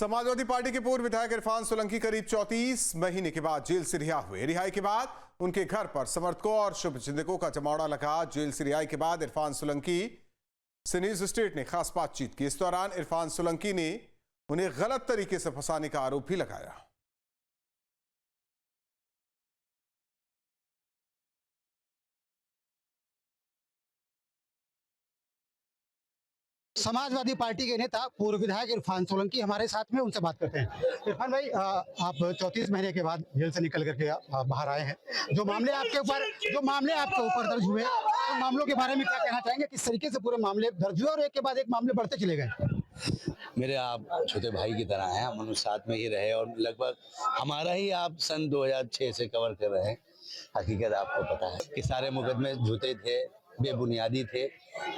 Samajwadi party के पूर्व विधायक इरफान सोलंकी करीब 34 महीने के बाद जेल से रिहा हुए। रिहाई के बाद उनके घर पर समर्थकों और शुभचिंतकों का जमावड़ा लगा। जेल से रिहाई के बाद इरफान सोलंकी से न्यूज स्टेट ने खास बातचीत की। इस दौरान इरफान सोलंकी ने उन्हें गलत तरीके से फंसाने का आरोप भी लगाया। समाजवादी पार्टी के नेता पूर्व विधायक इरफान सोलंकी हमारे साथ में, उनसे बात करते हैं। इरफान भाई, आप 34 महीने के बाद जेल से निकल करके बाहर आए हैं। जो मामले आपके ऊपर दर्ज हुए, उन मामलों के बारे में क्या कहना चाहेंगे? किस तरीके से पूरे मामले दर्ज हुए और एक के बाद एक मामले बढ़ते चले गए? मेरे आप छोटे भाई की तरह हैं, हम उन साथ में ही रहे और लगभग हमारा ही आप सन 2006 से कवर कर रहे हैं। हकीकत आपको पता है कि सारे मुकदमे झूठे थे, बेबुनियादी थे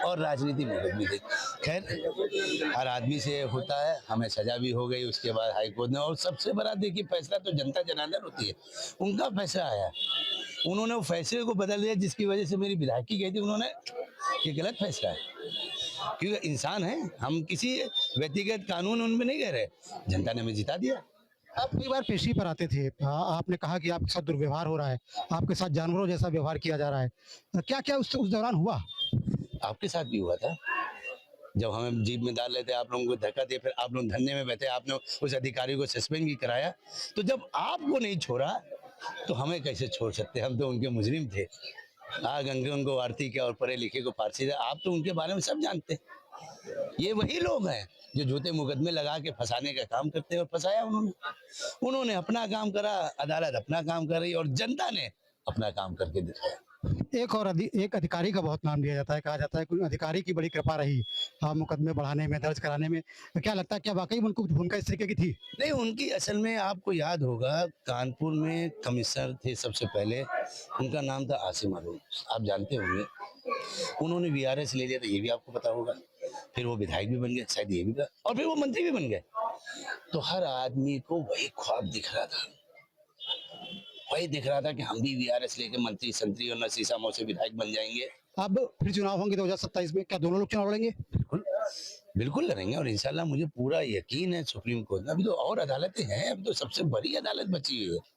और राजनीति मुकदमे थे। खैर, हर आदमी से होता है, हमें सजा भी हो गई उसके बाद हाई कोर्ट ने। और सबसे बड़ा देखिए, फैसला तो जनता जनार्दन होती है, उनका फैसला आया। उन्होंने वो फैसले को बदल दिया जिसकी वजह से मेरी विधायकी गई थी। उन्होंने ये गलत फैसला है, क्योंकि इंसान है, हम किसी व्यक्तिगत कानून उनमें नहीं कह रहे। जनता ने हमें जिता दिया। आप कई बार पेशी पर आते थे, आपने कहा कि आपके साथ दुर्व्यवहार हो रहा है, आपके साथ जानवरों जैसा व्यवहार किया जा रहा है। क्या क्या उस दौरान हुआ? आपके साथ भी हुआ था, जब हमें जीप में डाल लेते, आप लोगों को धक्का दिए, फिर आप लोग धरने में बैठे, आपने उस अधिकारी को सस्पेंड भी कराया। तो जब आपको नहीं छोड़ा तो हमें कैसे छोड़ सकते? हम तो उनके मुजरिम थे। गंगे उनको आरती क्या और पढ़े लिखे को फारसी थे। आप तो उनके बारे में सब जानते हैं। ये वही लोग हैं जो झूठे मुकदमे लगा के फंसाने का काम करते हैं, और फंसाया उन्होंने अपना काम करा, अदालत अपना काम कर रही और जनता ने अपना काम करके दिखाया। एक अधिकारी का बहुत नाम लिया जाता है, कहा जाता है कोई अधिकारी की बड़ी कृपा रही मुकदमे बढ़ाने में, दर्ज कराने में। क्या लगता है, क्या वाकई उनको भूमिका इस तरीके की थी? नहीं, उनकी असल में आपको याद होगा, कानपुर में कमिश्नर थे सबसे पहले, उनका नाम था आसिम अरूण, आप जानते होंगे। उन्होंने VRS ले लिया था, ये भी आपको पता होगा। फिर वो विधायक भी बन गए, शायद ये भी था, और फिर वो मंत्री भी बन गए। तो हर आदमी को वही ख्वाब दिख रहा था, वही दिख रहा था कि हम भी VRS लेके मंत्री संतरी और नसीसा मऊ से विधायक बन जाएंगे। अब फिर चुनाव होंगे 2027 में, क्या दोनों लोग चुनाव लड़ेंगे? बिल्कुल लड़ेंगे, और इंशाल्लाह मुझे पूरा यकीन है सुप्रीम कोर्ट में। अभी तो और अदालतें हैं, अभी तो सबसे बड़ी अदालत बची हुई है।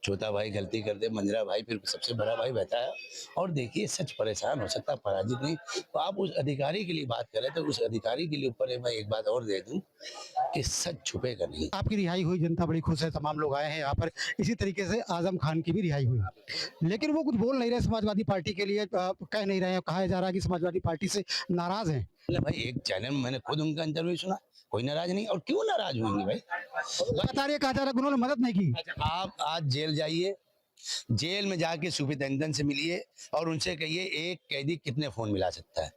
छोटा भाई गलती कर दे, मंजरा भाई फिर सबसे बड़ा भाई बैठा है। और देखिए, सच परेशान हो सकता, पराजित नहीं। तो आप उस अधिकारी के लिए बात करें तो उस अधिकारी के लिए ऊपर मैं एक बात और दे दूं कि सच छुपेगा नहीं। आपकी रिहाई हुई, जनता बड़ी खुश है, तमाम लोग आए हैं यहाँ पर। इसी तरीके से आजम खान की भी रिहाई हुई, लेकिन वो कुछ बोल नहीं रहे समाजवादी पार्टी के लिए, कह नहीं रहे हैं। कहा जा रहा है कि समाजवादी पार्टी से नाराज हैं। भाई, एक चैनल में मैंने खुद उनका इंटरव्यू सुना, कोई नाराज नहीं। और क्यों नाराज होंगे भाई? लगातार ये कहा जा रहा है कि उन्होंने मदद नहीं की। अच्छा, आप आज जेल जाइए, जेल में जाके सुपरिटेंडेंट से मिलिए और उनसे कहिए एक कैदी कितने फोन मिला सकता है।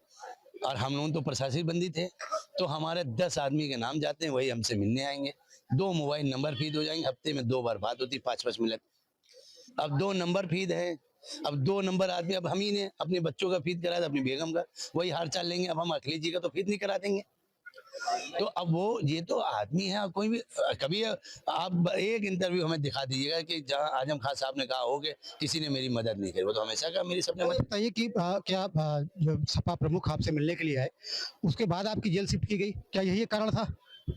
और हम लोग तो प्रशासनिक बंदी थे, तो हमारे 10 आदमी के नाम जाते हैं, वही हमसे मिलने आएंगे। 2 मोबाइल नंबर फीड हो जाएंगे, हफ्ते में 2 बार बात होती, 5-5 मिनट। अब 2 नंबर फीड है, अब 2 नंबर आदमी, अब हम ही ने अपने बच्चों का फीड करा था, अपनी बेगम का, वही हाल चाल लेंगे। अब हम अखिलेश जी का तो फीड नहीं करा देंगे। तो अब वो, ये तो आदमी है। कोई भी कभी आप एक इंटरव्यू हमें दिखा दीजिएगा कि जहां आजम खान साहब ने कहा हो कि किसी ने मेरी मदद नहीं करी। वो तो हमेशा कहा मेरी सबने मदद। बताइए कि क्या जो सपा प्रमुख आपसे मिलने के लिए आए, उसके बाद आपकी जेल शिफ्ट की गई, क्या यही एक कारण था?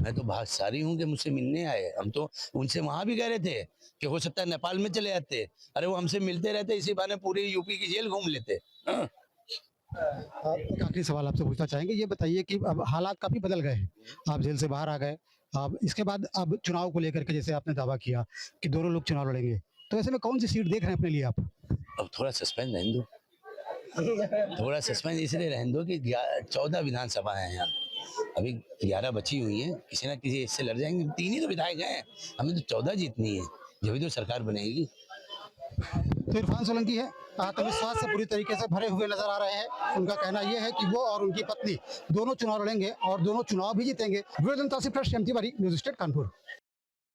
मैं तो भाग्यशाली हूँ कि मुझसे मिलने आए। हम तो उनसे वहां भी कह रहे थे कि हो सकता है नेपाल में चले जाते। अरे वो हमसे मिलते रहते, इसी बहाने पूरी यूपी की जेल घूम लेते। एक आखिरी सवाल आपसे पूछना चाहेंगे, ये बताइए कि अब हालात काफी बदल गए हैं, आप जेल से बाहर आ गए। अब इसके बाद अब चुनाव को लेकर के, जैसे आपने दावा किया कि दोनों लोग चुनाव लड़ेंगे, तो ऐसे में कौन सी सीट देख रहे हैं अपने लिए आप? अब थोड़ा सस्पेंस रहने दो, थोड़ा सस्पेंस इसलिए रहने दो कि 14 विधानसभा है यहाँ, अभी 11 बची हुई हैं, किसी ना किसी इससे लड़ जाएंगे। 3 ही तो विधायक हैं, हमें तो 14 जीतनी है, जब भी तो सरकार बनेगी। तो इरफान सोलंकी है, आत्मविश्वास से पूरी तरीके से भरे हुए नजर आ रहे हैं। उनका कहना यह है कि वो और उनकी पत्नी दोनों चुनाव लड़ेंगे और दोनों चुनाव भी जीतेंगे। वीडियो जनता से श्याम तिवारी, न्यूज स्टेट कानपुर।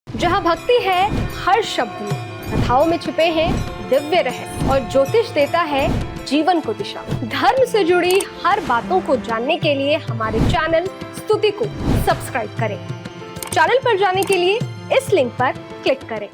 जहाँ भक्ति है हर शब्द में, कथाओं में छुपे हैं दिव्य रहस्य, और ज्योतिष देता है जीवन को दिशा। धर्म से जुड़ी हर बातों को जानने के लिए हमारे चैनल स्तुति को सब्सक्राइब करें। चैनल पर जाने के लिए इस लिंक पर क्लिक करें।